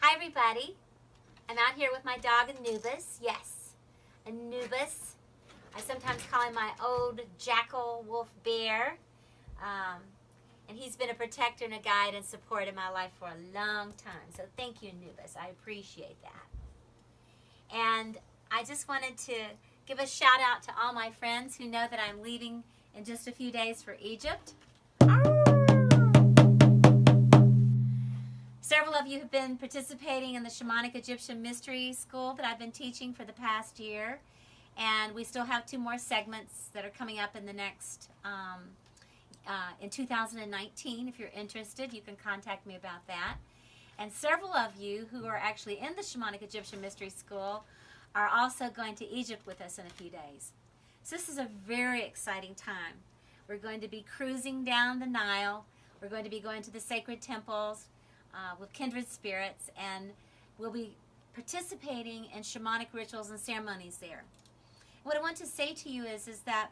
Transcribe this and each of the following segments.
Hi everybody. I'm out here with my dog Anubis. Yes, Anubis. I sometimes call him my old jackal wolf bear. And he's been a protector and a guide and support in my life for a long time. So thank you, Anubis. I appreciate that. And I just wanted to give a shout out to all my friends who know that I'm leaving in just a few days for Egypt. Several of you have been participating in the Shamanic Egyptian Mystery School that I've been teaching for the past year. And we still have 2 more segments that are coming up in the next, in 2019. If you're interested, you can contact me about that. And several of you who are actually in the Shamanic Egyptian Mystery School are also going to Egypt with us in a few days. So this is a very exciting time. We're going to be cruising down the Nile. We're going to be going to the sacred temples with kindred spirits, and we'll be participating in shamanic rituals and ceremonies there. What I want to say to you is that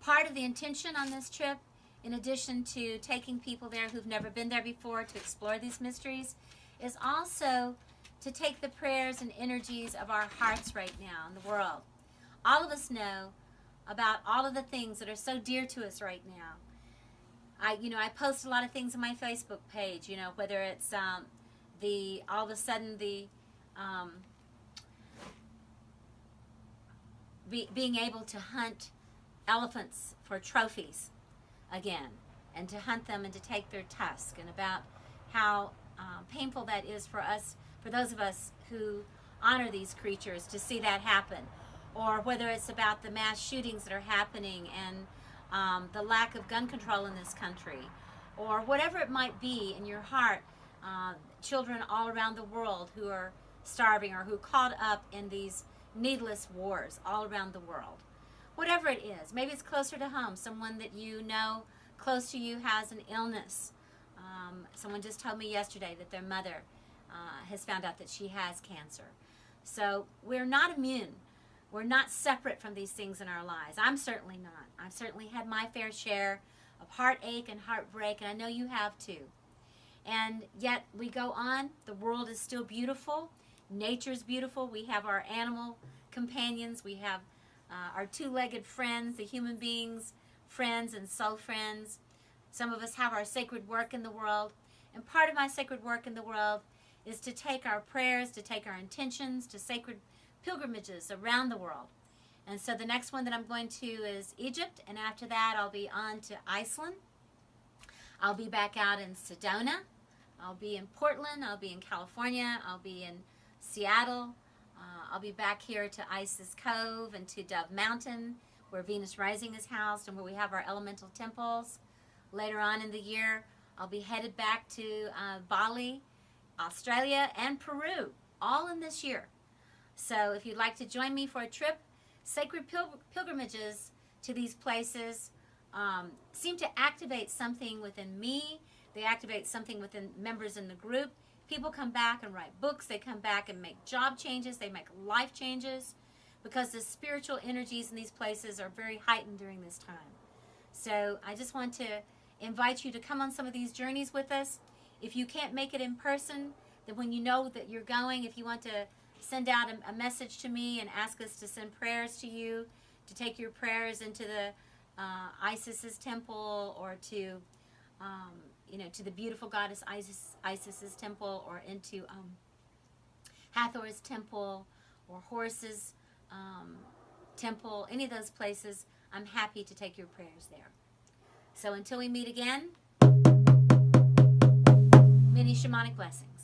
part of the intention on this trip, in addition to taking people there who've never been there before to explore these mysteries, is also to take the prayers and energies of our hearts right now in the world. All of us know about all of the things that are so dear to us right now. I post a lot of things on my Facebook page, whether it's all of a sudden being able to hunt elephants for trophies again, and to hunt them and to take their tusk, and about how painful that is for us, for those of us who honor these creatures, to see that happen. Or whether it's about the mass shootings that are happening and the lack of gun control in this country, or whatever it might be in your heart, children all around the world who are starving or who are caught up in these needless wars all around the world. Whatever it is, maybe it's closer to home, someone that you know close to you has an illness. Someone just told me yesterday that their mother has found out that she has cancer. So we're not immune. We're not separate from these things in our lives. I'm certainly not. I've certainly had my fair share of heartache and heartbreak, and I know you have too. And yet we go on. The world is still beautiful. Nature's beautiful. We have our animal companions. We have our 2-legged friends, the human beings, friends and soul friends. Some of us have our sacred work in the world. And part of my sacred work in the world is to take our prayers, to take our intentions to sacred pilgrimages around the world. And so the next one that I'm going to is Egypt, and after that I'll be on to Iceland. I'll be back out in Sedona. I'll be in Portland. I'll be in California. I'll be in Seattle. I'll be back here to Isis Cove and to Dove Mountain, where Venus Rising is housed and where we have our elemental temples. Later on in the year, I'll be headed back to Bali, Australia, and Peru, all in this year. So if you'd like to join me for a trip, sacred pilgrimages to these places seem to activate something within me. They activate something within members in the group. People come back and write books. They come back and make job changes. They make life changes, because the spiritual energies in these places are very heightened during this time. So I just want to invite you to come on some of these journeys with us. If you can't make it in person, then when you know that you're going, if you want to send out a message to me and ask us to send prayers to you, to take your prayers into the Isis's temple, or to the beautiful goddess Isis's temple, or into Hathor's temple, or Horus's temple, any of those places, I'm happy to take your prayers there. So until we meet again, many shamanic blessings.